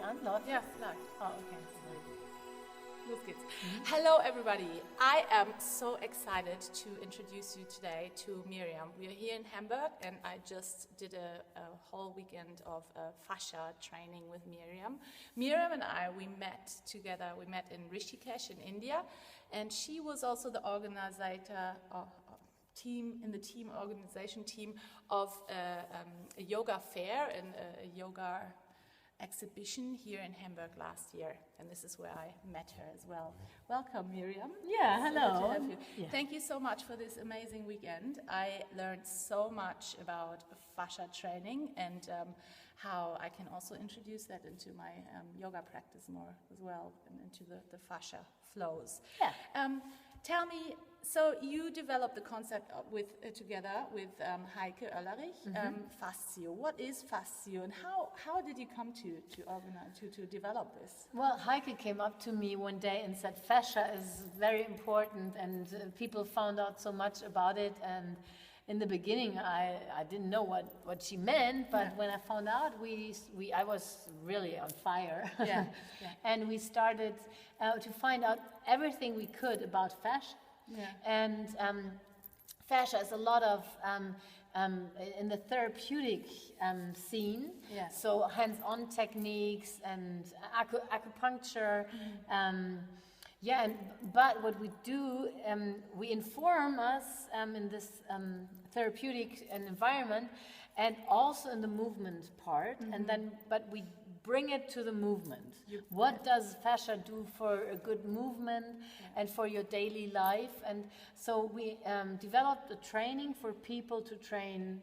an? Läuft? Ja, läuft. Oh, okay. Los geht's. Hello everybody. I am so excited to introduce you today to Miriam. We are here in Hamburg and I just did a whole weekend of fascia training with Miriam. Miriam and I, we met together, we met in Rishikesh in India, and she was also the organizer organization team of a yoga fair and a yoga exhibition here in Hamburg last year, and this is where I met her as well. Welcome, Miriam. Yeah, hello. So good to have you. Yeah. Thank you so much for this amazing weekend. I learned so much about fascia training and how I can also introduce that into my yoga practice more as well, and into the fascia flows. Yeah. Tell me, so you developed the concept together with Heike Oellerich, Faszio. What is Faszio, and how did you come to organize to develop this? Well, Heike came up to me one day and said fascia is very important, and people found out so much about it. And in the beginning, I didn't know what she meant, but when I found out, I was really on fire. Yeah. And we started to find out everything we could about fascia. Yeah. And fascia is a lot of in the therapeutic scene. Yeah. So hands-on techniques and acupuncture. But what we do, we inform us in this therapeutic environment, and also in the movement part, but we bring it to the movement. What does fascia do for a good movement and for your daily life? And so we developed a training for people to train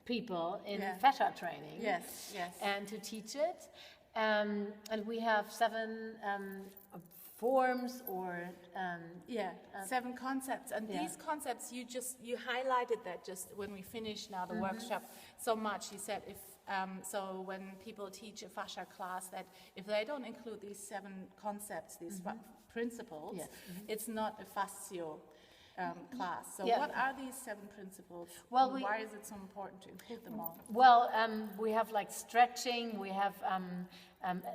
people in fascia training. Yes. And to teach it. And we have 7 forms or 7 concepts, and these concepts you highlighted that just when we finished now the workshop so much. You said if so when people teach a fascia class, that if they don't include these 7 concepts, these principles, it's not a Faszio class. So what are these 7 principles? Well, why is it so important to include them all? Well, we have like stretching, we have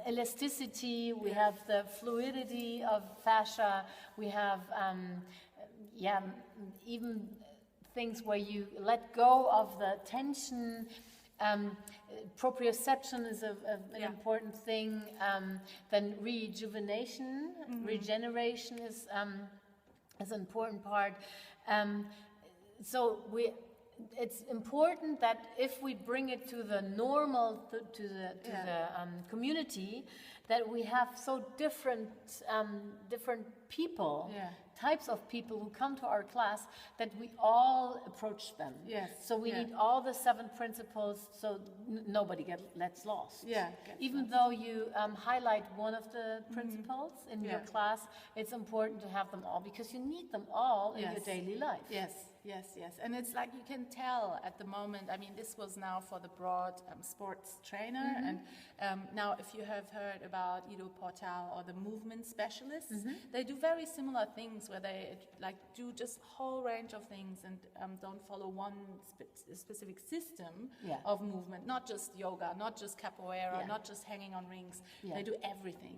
elasticity, we have the fluidity of fascia, we have even things where you let go of the tension. Proprioception is an important thing. Then rejuvenation, regeneration is an important part. It's important that if we bring it to the normal, to the community, that we have so different people, types of people who come to our class, that we all approach them. Yes. So we need all the 7 principles, so nobody gets lost. Even though you highlight one of the principles in your class, it's important to have them all, because you need them all in your daily life. Yes. And it's like you can tell at the moment, I mean, this was now for the broad sports trainer, and now if you have heard about Ido Portal or the movement specialists, they do very similar things where they do just a whole range of things and don't follow one specific system of movement, not just yoga, not just capoeira, not just hanging on rings. They do everything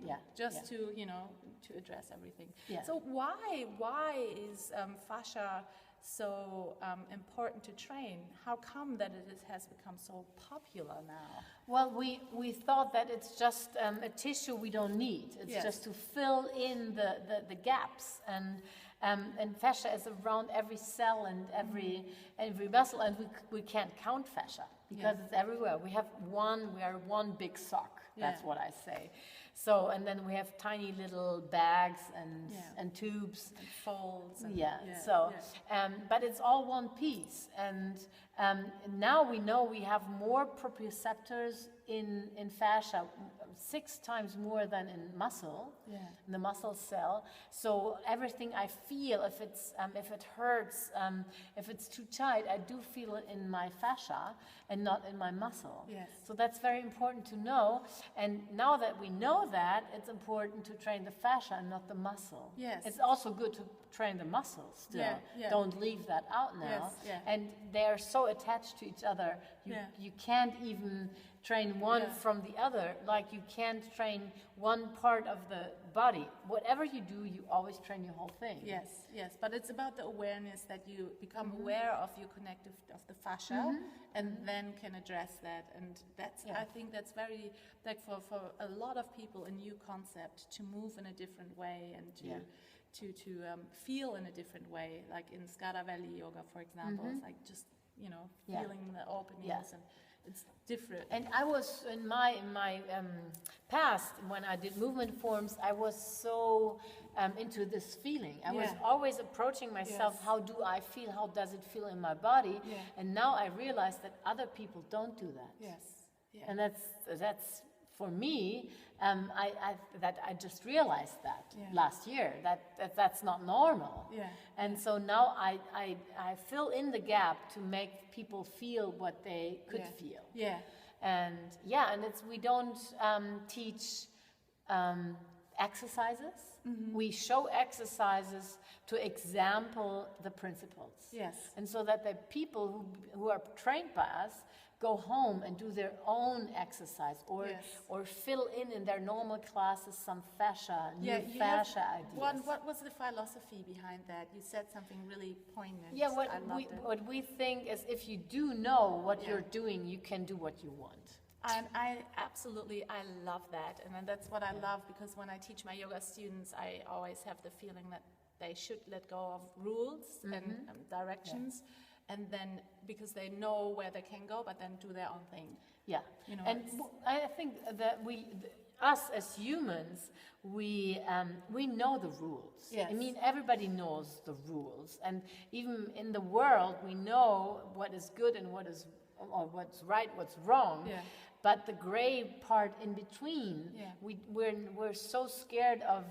to address everything. So why is fascia so important to train? How come that it has become so popular now? Well, we thought that it's just a tissue we don't need. It's just to fill in the gaps, and fascia is around every cell and every muscle, and we can't count fascia because it's everywhere. We are one big sock. That's what I say. So, and then we have tiny little bags and tubes and folds. But it's all one piece. And now we know we have more proprioceptors in fascia, 6 times more than in muscle, in the muscle cell. So everything I feel, if it hurts, if it's too tight, I do feel it in my fascia and not in my muscle. So that's very important to know. And now that we know that, it's important to train the fascia and not the muscle. It's also good to train the muscles still. Yeah, yeah. Don't leave that out now. Yes, yeah. And they're so attached to each other, you can't even train one from the other. Like you can't train one part of the body. Whatever you do, you always train your whole thing. Yes, yes, but it's about the awareness that you become aware of your connective, of the fascia, and then can address that. And that's, I think that's very, like for a lot of people, a new concept to move in a different way and to feel in a different way. Like in Skada Valley yoga, for example, it's like just, you know, feeling the openings and it's different. And I was in my past, when I did movement forms, I was so into this feeling. I was always approaching myself, how do I feel? How does it feel in my body? And now I realize that other people don't do that. Yes. Yeah. And that's for me. I just realized that last year that's not normal. Yeah. And so now I fill in the gap to make people feel what they could feel. Yeah. And we don't teach exercises. We show exercises to example the principles. Yes. And so that the people who are trained by us go home and do their own exercise or fill in their normal classes some fascia, new fascia ideas. What was the philosophy behind that? You said something really poignant. Yeah, what we think is if you do know what you're doing, you can do what you want. And I love that. And then that's what I love, because when I teach my yoga students, I always have the feeling that they should let go of rules and directions. And then, because they know where they can go, but then do their own thing. Yeah, you know, and I think that us as humans, we know the rules. Yes. I mean, everybody knows the rules, and even in the world, we know what is good and what's right, what's wrong. Yeah. But the gray part in between, we're so scared of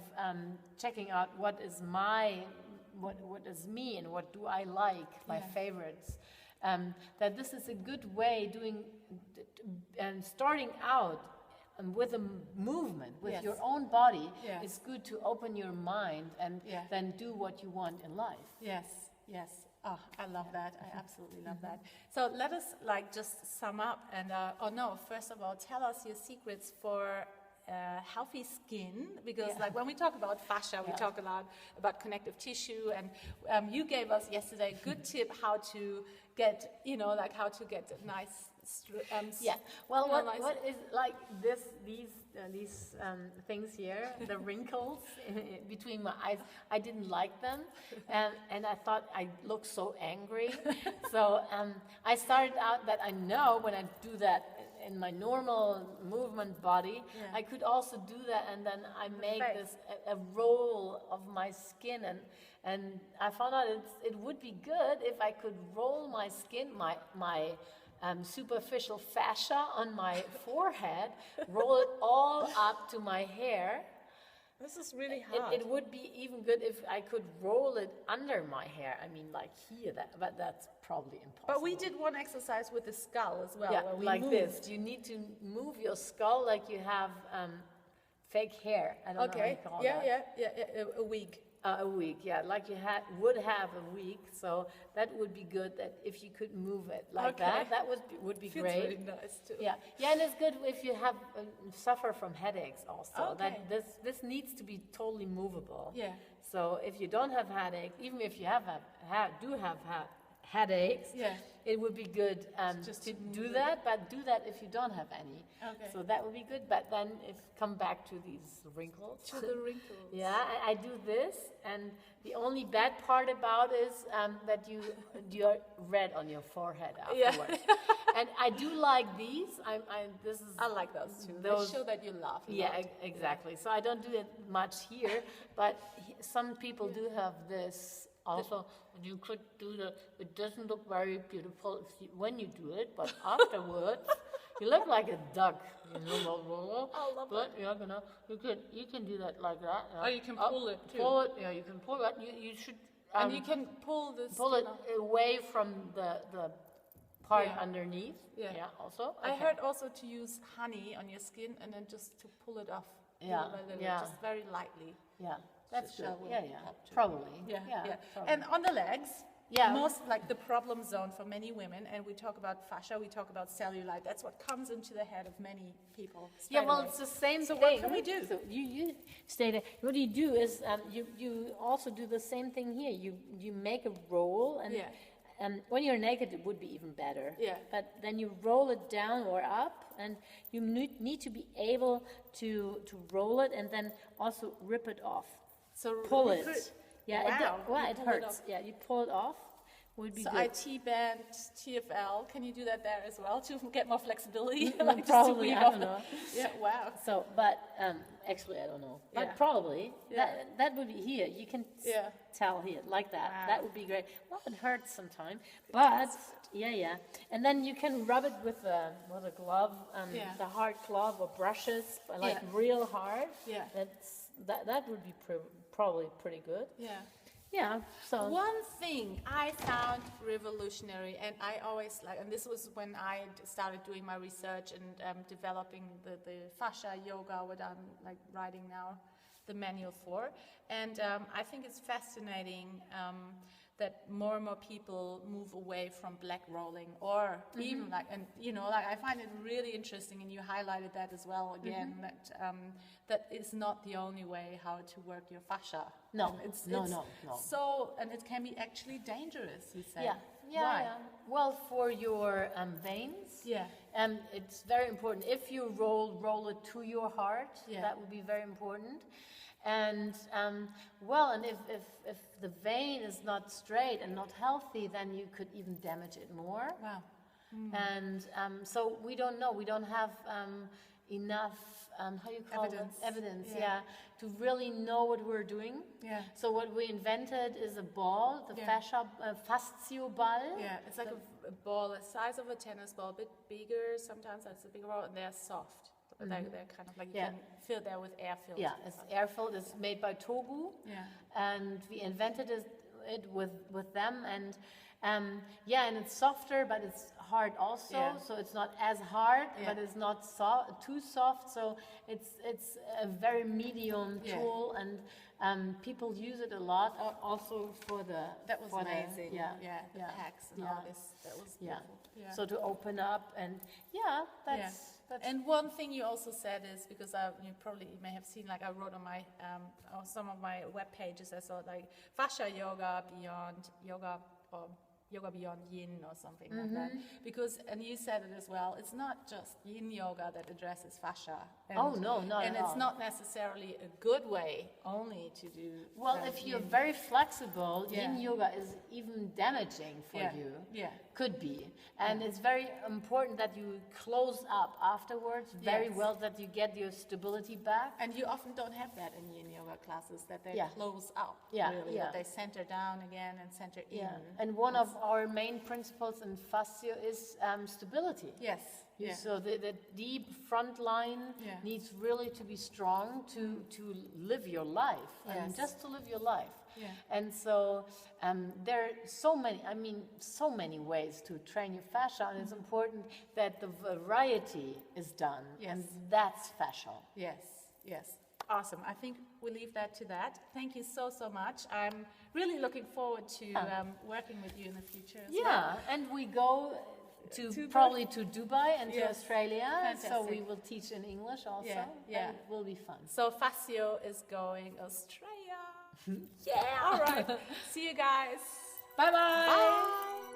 checking out what is is me and what do I like, my favorites, that this is a good way and starting out with a movement, with your own body, it's good to open your mind and then do what you want in life. Yes, yes. Oh, I love that. I absolutely love that. So let us just sum up and, first of all, tell us your secrets for healthy skin, because when we talk about fascia, we talk a lot about connective tissue, and you gave us yesterday a good tip how to get, how to get a nice. Well, what is like these things here, the wrinkles between my eyes, I didn't like them, and I thought I looked so angry. So I started out that I know when I do that in my normal movement body, I could also do that, and then I make this a roll of my skin, and I found out it would be good if I could roll my skin, my superficial fascia on my forehead, roll it all up to my hair. This is really hard. It would be even good if I could roll it under my hair. I mean, like here, but that's probably impossible. But we did one exercise with the skull as well. Yeah, where we like moved. this. You need to move your skull like you have fake hair. I don't know how you call that. A wig. A wig, like you would have a wig. So that would be good. That if you could move it like that would be Feels great. really nice too. Yeah, and it's good if you have suffer from headaches also. Okay. That this needs to be totally movable. Yeah. So if you don't have headache, even if you have headaches, it would be good just to do that. But do that if you don't have any. Okay. So that would be good. But then come back to these wrinkles. To the wrinkles. Yeah, I do this, and the only bad part about is that you're red on your forehead afterwards. And I do like these. I like those too. They show that you laugh. Exactly. So I don't do it much here, but some people do have this. Also, you could do it doesn't look very beautiful when you do it, but afterwards, you look like a duck. I love it. You can do that like that. Or you can pull it too. Pull it. Yeah, you can pull it. You should. And you can pull it away from the part underneath. Yeah. Also. I heard also to use honey on your skin and then just to pull it off. Just very lightly. Yeah. That's good. shall we Yeah, help to- probably. Yeah, yeah. Probably. And on the legs, Yeah. most like the problem zone for many women, and we talk about fascia, we talk about cellulite. That's what comes into the head of many people. Yeah, straight well, away. it's the same So thing. what can we do? So you stay there. What you do is you also do the same thing here. You make a roll, and Yeah. when you're naked, it would be even better. Yeah. But then you roll it down or up, and you need to be able to roll it and then also rip it off. So Pull we it. could- Yeah, Wow, well, you it pull it hurts. off. Yeah, you pull it off. Would be So good. IT band, TFL, can you do that there as well to get more flexibility? Mm, Like just to probably, weave I off don't the- know. Yeah, wow. So, but actually, I don't know. But Yeah. probably Yeah. that would be here. You can Yeah. tell here like that. Wow. That would be great. Well, it hurts sometimes, but yeah. And then you can rub it with a glove, Yeah. the hard glove or brushes, like Yeah. real hard. Yeah. That would be probably pretty good. Yeah. Yeah. So One thing I found revolutionary, and I always like, and this was when I started doing my research and developing the fascia yoga, what I'm like writing now, the manual for, and I think it's fascinating that more and more people move away from black rolling, or even like, and like I find it really interesting, and you highlighted that as well again, that that is not the only way how to work your fascia. No, And it's no. So, and it can be actually dangerous, you say. yeah. Why? Yeah. Well, for your veins. Yeah. It's very important. If you roll it to your heart, Yeah. that would be very important. And and if the vein is not straight and not healthy, then you could even damage it more. Wow. And so we don't know. We don't have enough how you call Evidence. it? Evidence. Yeah. Yeah, to really know what we're doing. Yeah. So what we invented is a ball, the Yeah. Faszio ball. Yeah, it's like a ball the size of a tennis ball, a bit bigger. Sometimes it's a bigger ball, and they're soft. But they're kind of like you Yeah. can fill there with air filled. Yeah, it's air-filled. It's made by Togu. Yeah. And we invented it with them, and and it's softer, but it's hard also. Yeah. So it's not as hard, Yeah. but it's not too soft. So it's a very medium Yeah. tool, and people use it a lot. Also for the That was for the- amazing. yeah, The yeah, packs and yeah. all this. That was yeah. beautiful. Yeah. So to open up and that's And one thing you also said is, because you probably may have seen, like I wrote on my on some of my web pages, I saw like fascia yoga beyond yoga, or yoga beyond yin or something like that. Because, and you said it as well, it's not just yin yoga that addresses fascia. And, Oh, no, not And at it's all. not necessarily a good way only to do. Well, if you're yin. very flexible, Yeah. yin yoga is even damaging for Yeah. you. Yeah. Could be. And it's very important that you close up afterwards very Yes. well, that you get your stability back. And you often don't have that in yin yoga classes, that they Yeah. close up, Yeah, really, yeah. that they center down again and center in. And one of our main principles in Faszio is stability. Yes. Yeah. So the deep front line Yeah. needs really to be strong to live your life. I mean, Yes. just to live your life. Yeah. And so there are so many ways to train your fascia, and it's important that the variety is done. Yes. And that's fascia. Yes. Awesome. I think we'll leave that to that. Thank you so much. I'm really looking forward to working with you in the future as well. Yeah, and we go To probably to Dubai and to Yes. Australia, so Fantastic. we will teach in English also. Yeah. And it will be fun. So Faszio is going Australia. Yeah. All right. See you guys. Bye-bye. Bye.